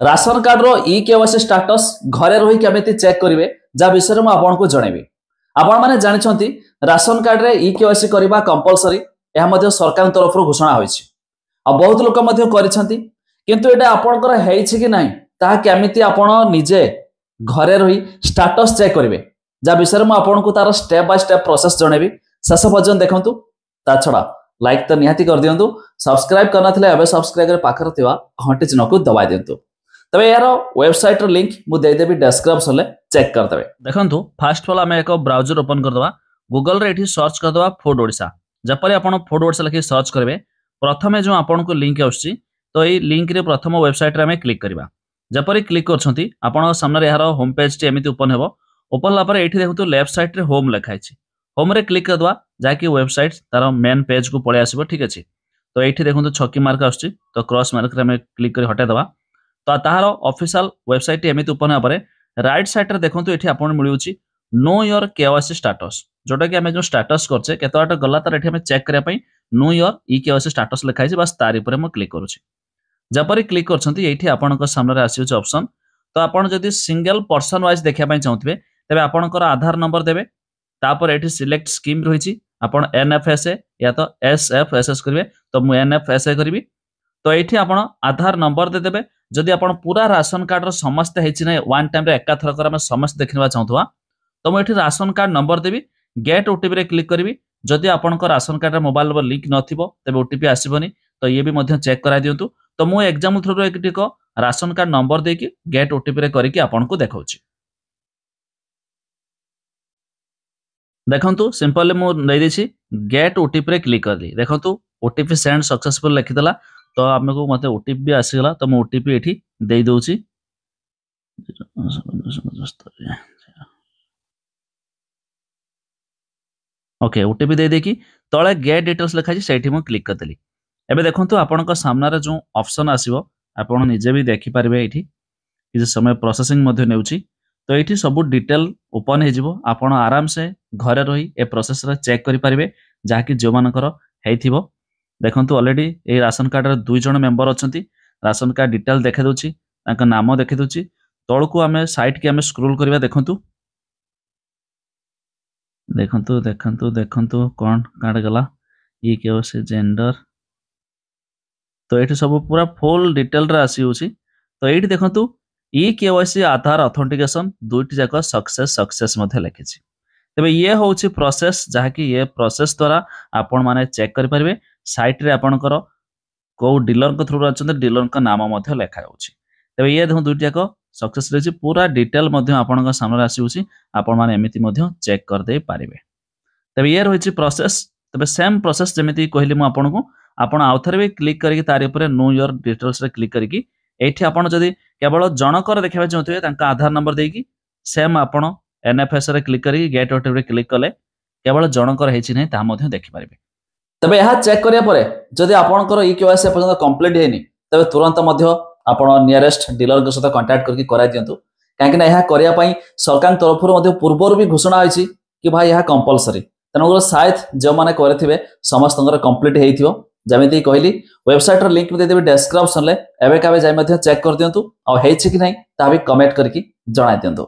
Ration card रो e KYC status घरे रही केमिति चेक करेंगे जहाँ विषय में आपको जनइबी। आपण मैंने जानते राशन कार्ड रे ई केवाईसी करबा कंपलसरी यह सरकार तरफ घोषणा होईछि। बहुत लोक किंतु एटा आपणकर हेछि कि नहीं ता केमिति आपण निजे घरे रही स्टाटस चेक करेंगे जहाँ विषय में आपको तार स्टेप बाय स्टेप प्रोसेस जनइबी। शेष पर्यटन देखंतु। ता छड़ा लाइक तो निहाती कर दियंतु। सब्सक्राइब करना एवं सब्सक्राइब कर पाखर थिबा घंटी चिन्ह को दबाई दियंतु। तबे यार वेबसाइट रो लिंक मु दे देबी डिस्क्रिप्शन ले चेक कर देबे। देखंतु फर्स्ट ऑफ ऑल हमें एक ब्राउजर ओपन कर दवा। गूगल रे एठी सर्च कर दवा फूड ओडिशा। जपरि आपण फूड ओडिशा लिखि सर्च करबे प्रथमे जो आपण को लिंक आउछि तो ए लिंक रे प्रथम वेबसाइट रे हमें क्लिक करबा। जपरि क्लिक करछंती आपण सामने रे यार होम पेज टी एमिति ओपन हेबो। ओपन ला पर एठी देखंतु लेफ्ट साइड रे होम लिखाइछि। होम रे क्लिक कर दवा जाकि वेबसाइट तार मेन पेज को पळे आसीबो। ठीक अछि। तो एठी देखंतु छकी मार्क आउछि तो क्रॉस मार्क रे हमें क्लिक कर हटा दवा। तो तार ऑफिशियल वेबसाइट एमिति ओपन होबा रे राइट साइड रे देखंतु एठी आपण मिलुछि नो योर केवाईसी स्टेटस जोटा कि हमें जो स्टेटस करछे केतोटा गला तार एठी हमें चेक करिया पई know your e KYC status लिखाइछि। बस तारि ऊपर हम क्लिक करूछि। जपरि क्लिक करछंती एठी आपणक सामने रे आसीउछि ऑप्शन। तो आपण जदि सिंगल पर्सन वाइज देखिया पई चाहउतबे तबे आपणकर आधार नंबर देबे। तापर एठी सिलेक्ट स्कीम रहिछि आपण एनएफएसए या तो एसएफएसएस करिवे तो मु एनएफएसए करिवि। तो एठी आपण आधार नंबर दे देबे। जदि आपण पूरा राशन कार्ड रो समस्त हेछि नै वन टाइम रे एका थरकर हम समस्त देखिबा चाहतुवा तो मु एठी राशन कार्ड नंबर देबी। गेट ओटीपी रे क्लिक करिवि। जदि आपण को राशन कार्ड रे मोबाइल नंबर लिंक नथिबो तबे ओटीपी आसीबोनी। तो ये भी मध्य चेक करा दियंतु। तो मु एग्जाम थ्रू एक टिको राशन कार्ड नंबर देकी गेट ओटीपी रे करिकि आपण को देखाउछि। देखंतु सिंपल मु नै देछि गेट ओटीपी रे क्लिक कर दी। देखंतु ओटीपी सेंड सक्सेसफुल लिखितला। तो हमको मते ओटीपी भी आसीगला। तो मु ओटीपी एठी देई दोछि। ओके ओटीपी दे देखि तळे गेट डिटेल्स लिखाछि सेठी मु क्लिक कर देली। एबे देखंतु आपनका सामना रे जो ऑप्शन आसीबो आपण निजे भी देखि पारबे। एठी कि समय प्रोसेसिंग मध्ये नेउछि। तो एठी सब डिटेल ओपन हे जिवो। आपण आराम से घरे रही ए प्रोसेस रे चेक करि पारबे जहा कि जो मानकर हेइथिबो। देखंतु ऑलरेडी ए राशन कार्ड रे दुई जण मेंबर अछंती। राशन कार्ड डिटेल देखे दोछि ताका नाम देखे दोछि। तळकु हमें साइट के हमें स्क्रॉल करबा। देखंतु देखंतु देखंतु देखंतु कोन कार्ड गला ई केओसी जेंडर। तो एठी सब पूरा फुल डिटेल रे आसी होछि। तो एठी देखंतु ई केवाईसी आधार ऑथेंटिकेशन दुईटी जाक सक्सेस मध्ये लिखिछि। तबे ये होछि प्रोसेस जहा कि ये प्रोसेस द्वारा आपण माने चेक करि परिबे साइट रे आपणकर को डीलर को थ्रू अछन डीलर का नाम मध्ये लिखा होछि। तबे ये देखो दुईटी जाक सक्सेस रे पूरा डिटेल मध्ये आपणक सामने आसी होछि। आपण माने एमिति मध्ये चेक कर दे पारिबे। तबे ये रहिछि प्रोसेस। तबे सेम प्रोसेस जेमिति कहली मु आपणको आपण आउथरे भी क्लिक करिकि तारि ऊपर नो योर डिटेल्स रे क्लिक करिकि एठी आपण जदि केवल जनकर देखबा चाहथिबे तांका आधार नंबर देकी सेम आपण एनएफएस रे क्लिक करिकि गेट ओटीपी रे क्लिक कले केवल जनकर हेछि नै ता मध्ये देखि पारिबे। तबे यह चेक करिया परे जदि आपणकर ई केवाईसी पर्यंत कंप्लीट हेनी तबे तुरंत मध्ये आपण नियरेस्ट डीलर के साथ कांटेक्ट करके कराइ दियंतु। काहेकि ना यह करिया पई सरकार तरफ मध्ये पूर्वर भी घोषणा होइछि कि भाई यह कंपलसरी। तनो शायद जो माने करथिबे समस्तंकर कंप्लीट हेइथिबो। जमिति कहली वेबसाइट रो लिंक दे देबे डिस्क्रिप्शन ले। एबे काबे जाय मध्ये चेक कर दियंतु आ हेछि कि नै ता भी कमेंट करके जणाइ दियंतु।